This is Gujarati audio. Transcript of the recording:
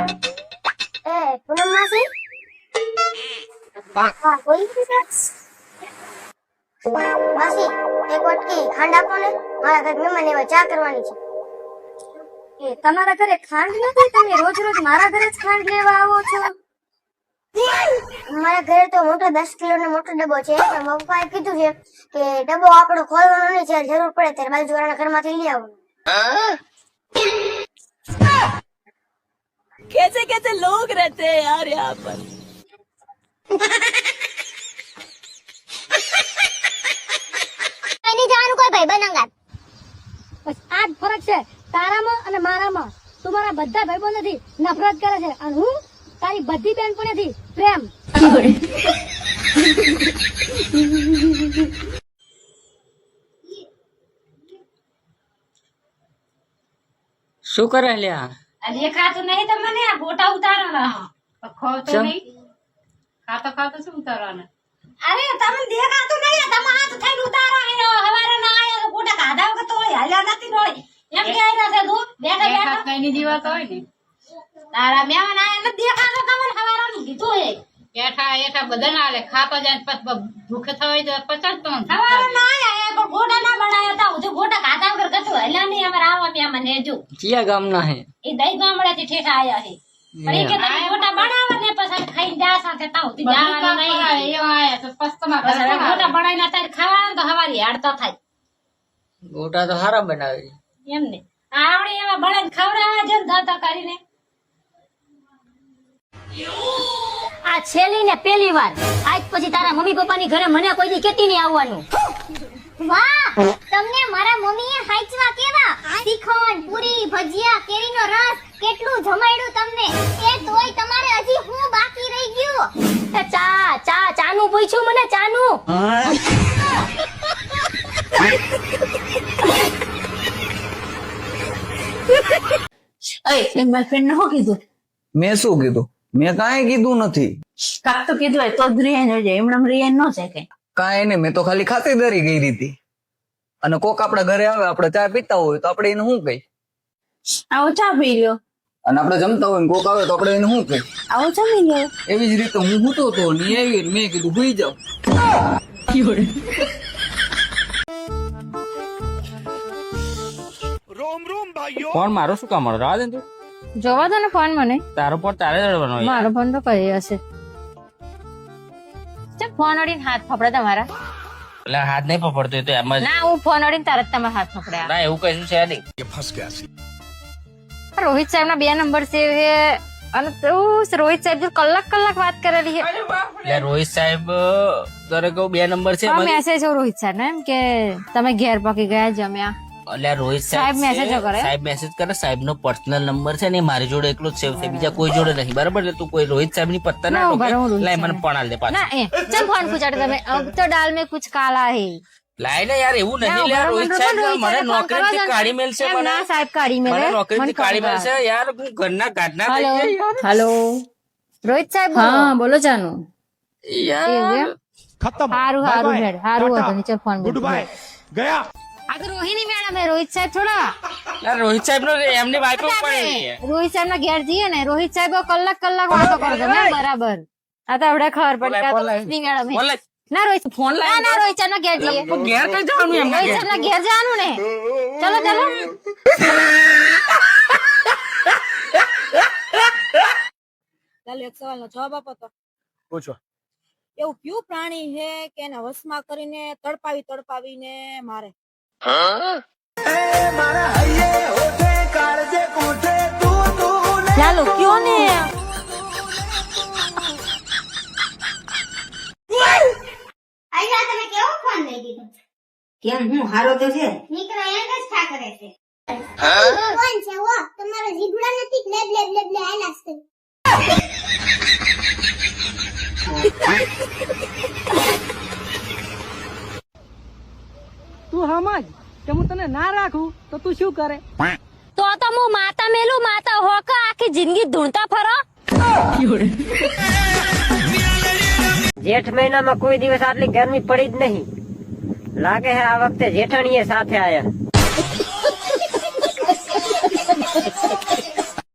पूनम मासी हाँ कोई मासी एक वाटकी खांड आपो ने मारा घर में મને ચા કરવાની છે એ તમારા ઘરે ખાંડ નથી તમે રોજ રોજ મારા ઘરે જ ખાંડ લેવા આવો છો મારા ઘરે તો મોટો 10 કિલો નો મોટો ડબ્બો છે પણ પપ્પાએ કીધું છે કે ડબ્બો આપણો ખોલવાનો નહીં જ્યારે જરૂર પડે ત્યારે બાજુવાળાના ઘરમાંથી લઈ આવવાનો कैसे कैसे लोग रहते हैं यार यहाँ पर नहीं जान कोई भाई बनंगा બસ આ જ ફરક છે તારામાં અને મારામાં તું મારા બધા ભાઈબંધોથી નફરત કરે છે અને હું તારી બધી બેનપણીઓથી પ્રેમ શું કરે લ્યા દેખાતું નહીં તમને આ ફોટા ઉતારવાના ખોતો નહીં ખાતો શું ઉતારવાના અરે તમને દેખાતું નહીં તમે હાથ થઈને ઉતારો હવારે ના આયા તો ફોટા કાઢા વગર તો હાલ્યા નથી રોય એમ કે આયા છે તું બેઠા બેઠા કઈ ની દીવાત હોય ને તારા મહેમાન આયા નથી દેખાતો તમને હવારાનું કીધું હે બેઠા એઠા બધા ના લે ખાતો જાય પછી ભૂખે થવાય તો પચાસ તો હવારે ના આયા પણ ફોટા ના બનાવ્યા તા હું ફોટા કાઢા વગર કશું હાલ્યા નહીં અમાર આવા મહેમાન હેજો કયા ગામના હે એ દઈ ગામડેથી ઠેઠા આયા છે પણ એ કે તમે ફોટા બનાવો ને પછી ખાઈ જા સાથે તા ઉતી જવાનું નહીં એવા આયા તો પસ્તમાં ફોટા બનાવીને તારે ખાવાનું તો હવારી હાડતા થાય ગોટા તો હારા બનાવે એમને આવડે એવા બનાવીને ખવડાવવા છે દાતા કરીને આ છેલ્લી ને પહેલી વાર આજ પછી તારા મમ્મી પપ્પાની ઘરે મને કોઈ દી કેતી નહીં આવવાનું વાહ તમને મારા મમ્મીએ હાઈચવા કેવા શ્રીખંડ પૂરી ભજીયા કેરીનો રસ કેટલું જમાડ્યું તમને એ તોય તમારે હજી હું બાકી રહી ગયું એ ચાનું પૂછ્યું મને ચાનું એ મારી ફ્રેન્ડ ને શું કીધું મેં શું કીધું મેં કાંઈ કીધું નથી કાક તો કીધું હોય તો જ રિયાન હોય જાય એમણામ રિયાન ન છે કઈ કાંઈ નહીં મેં તો ખાલી ખાતરદારી કરી હતી અને કોક આપડા ઘરે આવે આપણે ચા પીતા હોય તો આપણે એને શું કહી આવો ચા પી લ્યો અને આપણે જમતા હોય ને કોક આવે તો આપણે એને શું કહી આવો જમી લ્યો એવી જ રીતે હું સૂતો હતો ને આવી મેં કીધું સુઈ જાવ ફોન મારો શું કામ રાહ દે તું જોવા દો ને ફોન મને તારો પર તારે જડવાનો હોય. મારો ફોન તો કરી હશે ચાલ ફોન ઓડીને હાથ ફફડે તમારા એટલે હાથ નહીં પકડતો એ તો એમ જ ના હું ફોન ઓડીને તારે જ તમારા હાથ ફફડ્યા ના એવું કશું છે નહીં રોહિત સાહેબ ના 2 નંબર છે અને રોહિત સાહેબ કલાક વાત કરેલી છે એટલે રોહિત સાહેબ તારે કહું 2 નંબર છે મેસેજ રોહિત સાહેબ ને એમ કે તમે ઘેર પકી ગયા જમ્યા એટલે રોહિત સાહેબ મેસેજ કરે સાહેબ મેસેજ કરે સાહેબ નો પર્સનલ નંબર છે ને મારી જોડે એકલો જ સેવ છે બીજા કોઈ જોડે નહીં બરાબર એટલે તું કોઈ રોહિત સાહેબ ની પત્તા ના લાય મને પણ આલ દે પાછું ના એ ચલ ફોન પૂછાડે તમે अब तो दाल में कुछ काला है લાય ને યાર એવું નહીં લે રોહિત સાહેબ મને નોકરી થી કાઢી મેલશે મને ના સાહેબ કાઢી મેલે મને નોકરી થી કાઢી મેલશે યાર હું ઘરના ગાડના થઈ જાય હેલો રોહિત સાહેબ હા બોલો જાનુ યાર खत्म હારું હેડ હારું હતો નીચે ફોન गुड बाय गया આ તો રોહિણી મેડમ है રોહિત સાહેબ થોડા યાર રોહિત સાહેબ નો એમની વાઈફ પણ રોહિત સાહેબ ના ઘેર જઈએ ને રોહિત સાહેબ કલાક વાતો કરે છે ને બરાબર આ તો આપણે ખબર પડી કે રોહિણી મેડમ બોલ ના રોહિત ફોન ના રોહિત સાહેબ ના ઘેર જઈએ ઘેર કઈ જવાનું એમ રોહિત સાહેબ ના ઘેર જવાનું ને ચલો ચાલો એક સવાલનો જવાબ આપો તો पूछो એવું કયું પ્રાણી છે કે એને વશમાં કરીને તડપાવીને મારે ચાલો કયો ને આઈલા તમે કેવો ફોન લઈ દીધો કેમ હું હારો તો છે નીકળો એમ જ થા કરે છે કોણ છે વો તમારો જીગડો નથી લેબ આયલા છે તું સમજ કે હું તને ના રાખું તો તું શું કરે તો હું માતા મેલું માતા હોક આખી જિંદગી ધૂણતા ફરો જેઠ મહિનામાં કોઈ દિવસ આટલી ગરમી પડી જ નહીં લાગે છે આ વખતે જેઠાણીએ સાથે આયા